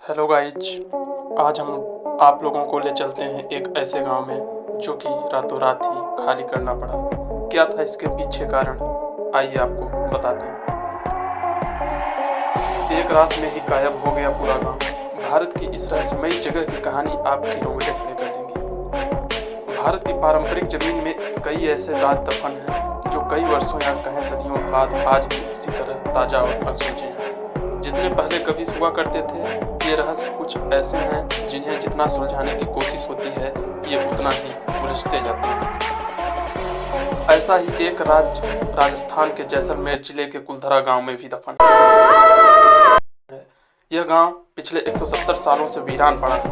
Hello guys, आज हम आप लोगों को ले चलते हैं एक ऐसे गांव में जो कि रातों रात ही खाली करना पड़ा। क्या था इसके पीछे कारण, आइए आपको बताते हैं। एक रात में ही गायब हो गया पूरा गांव। भारत की इस रहस्यमयी जगह की कहानी आपकी रोंगटे खड़े कर देंगी। भारत की पारंपरिक जमीन में कई ऐसे राज दफन हैं जो कई वर्षों या कहें सदियों बाद आज भी उसी तरह ताजा और अनसुलझे हैं। जितने पहले कभी हुआ करते थे, ये रहस्य कुछ ऐसे हैं जिन्हें जितना सुलझाने की कोशिश होती है, ये उतना ही उलझते जाते हैं। ऐसा ही एक राजस्थान के जैसलमेर जिले के कुलधरा गांव में भी दफन है। यह गांव पिछले 170 सालों से वीरान पड़ा है।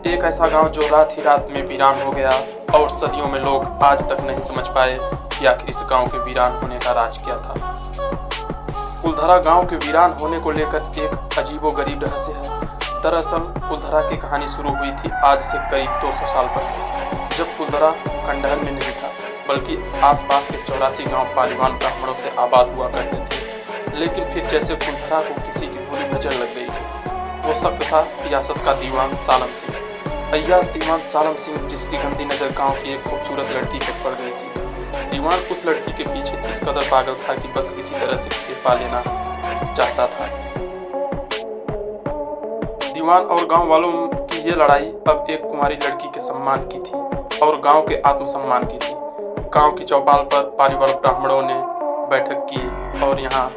एक ऐसा गांव जो रात ही रात में वीरान हो गया और सदियों में लोग आज तक नहीं समझ पाए कि आखिर इस गांव के वीरान होने का राज क्या था। कुलधरा गांव के वीरान होने को लेकर एक अजीबोगरीब रहस्य है। दरअसल कुलधरा की कहानी शुरू हुई थी आज से करीब 200 साल पहले, जब कुलधरा खंडहर में नहीं था बल्कि आसपास के 84 गांव पालीवान ब्राह्मणों से आबाद हुआ करते थे। लेकिन फिर जैसे कुलधरा को किसी की बुरी नजर लग गई थी। वो शख्स था रियासत का दीवान सालम सिंह। अय्याज दीवान सालम सिंह, जिसकी गंदी नजर गाँव की एक खूबसूरत लड़की पर पड़ गई थी। दीवान उस लड़की के पीछे इस कदर पागल था कि बस किसी तरह से उसे पा लेना चाहता था। दीवान और गांव वालों की ये लड़ाई अब एक कुंवारी लड़की के सम्मान की थी और गांव के आत्मसम्मान की थी। गांव की चौपाल पर पालीवाल ब्राह्मणों ने बैठक की और यहाँ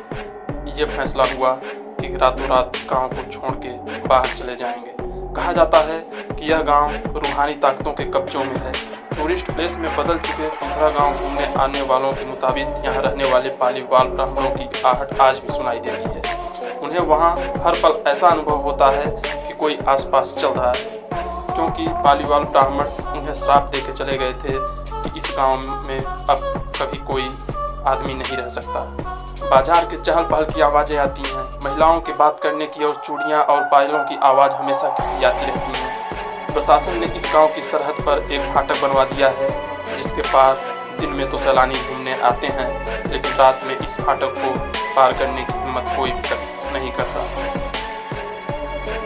ये फैसला हुआ कि रातों रात गांव को छोड़ के बाहर चले जाएंगे। कहा जाता है कि यह गांव रूहानी ताकतों के कब्जों में है। टूरिस्ट प्लेस में बदल चुके कुलधरा गांव घूमने आने वालों के मुताबिक यहाँ रहने वाले पालीवाल ब्राह्मणों की आहट आज भी सुनाई देती है। उन्हें वहाँ हर पल ऐसा अनुभव होता है कि कोई आसपास चल रहा है, क्योंकि पालीवाल ब्राह्मण उन्हें श्राप दे के चले गए थे कि इस गांव में अब कभी कोई आदमी नहीं रह सकता। बाजार के चहल पहल की आवाज़ें आती हैं, महिलाओं की बात करने की और चूड़ियाँ और पायलों की आवाज़ हमेशा की आती रहती है। प्रशासन ने इस गांव की सरहद पर एक फाटक बनवा दिया है, जिसके पार दिन में तो सैलानी घूमने आते हैं, लेकिन रात में इस फाटक को पार करने की हिम्मत कोई भी शख्स नहीं करता।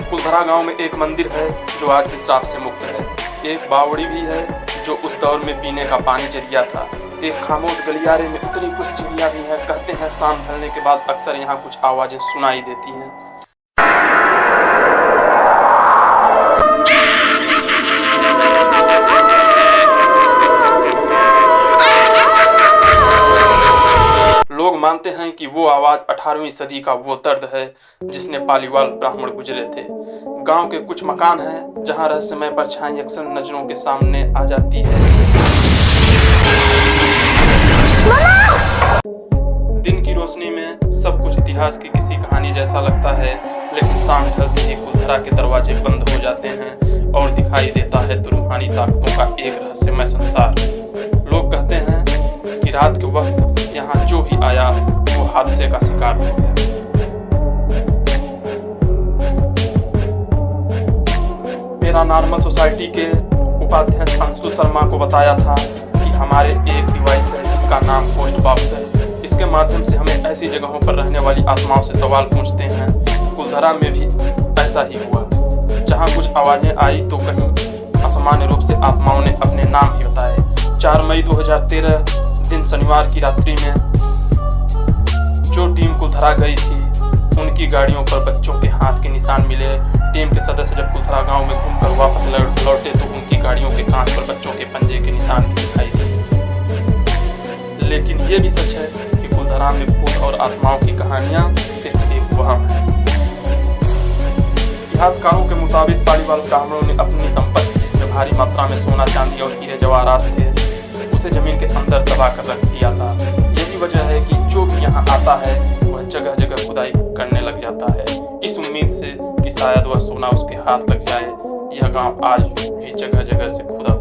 कुलधरा गांव में एक मंदिर है जो आज भी श्राप से मुक्त है। एक बावड़ी भी है जो उस दौर में पीने का पानी जरिया था। एक खामोश गलियारे में उतनी कुछ सीढ़ियाँ भी हैं। कहते हैं शाम ढलने के बाद अक्सर यहाँ कुछ आवाज़ें सुनाई देती हैं। लोग मानते हैं कि वो आवाज़ 18वीं सदी का वो दर्द है जिसने पालीवाल ब्राह्मण गुजरे थे। गांव के कुछ मकान हैं जहां रहस्यमय परछाई अक्सर नजरों के सामने आ जाती है। दिन की रोशनी में सब कुछ इतिहास की किसी कहानी जैसा लगता है, लेकिन शाम ढलते ही कुलधरा के दरवाजे बंद हो जाते हैं और दिखाई देता है रूहानी ताकतों का एक रहस्यमय संसार। लोग कहते हैं कि रात के वक्त यहाँ जो ही आया वो हादसे का शिकार हो गया। पैरानॉर्मल सोसाइटी के उपाध्यक्ष अंशुल शर्मा को बताया था कि हमारे एक डिवाइस है जिसका नाम पोस्ट बॉक्स है। इसके माध्यम से हमें ऐसी जगहों पर रहने वाली आत्माओं से सवाल पूछते हैं। कुलधरा में भी ऐसा ही हुआ। जहाँ कुछ आवाजें आई तो कहीं असामान्य रूप से आत्माओं ने अपने नाम ही बताए। 4 मई 2013 दिन शनिवार की रात्रि में जो टीम कुलधरा गई थी, उनकी गाड़ियों पर बच्चों के हाथ के निशान मिले। टीम के सदस्य जब कुलधरा गांव में घूमकर वापस लौटे तो उनकी गाड़ियों के कांच पर बच्चों के पंजे के निशान भी दिखाई दिए। लेकिन ये भी सच है कि कुलधरा में भूत और आत्माओं की कहानियां सिर्फ एक वहम है। इतिहासकारों के मुताबिक पालीवाल ब्राह्मणों ने अपनी संपत्ति, जिसमें भारी मात्रा में सोना चांदी और हीरे जवाहरात थे, उसे जमीन के अंदर दबा कर रख दिया था। यही वजह है कि जो भी यहाँ आता है वह जगह जगह खुदाई करने लग जाता है, इस उम्मीद से कि शायद वह सोना उसके हाथ लग जाए। यह गांव आज भी जगह जगह से खुदा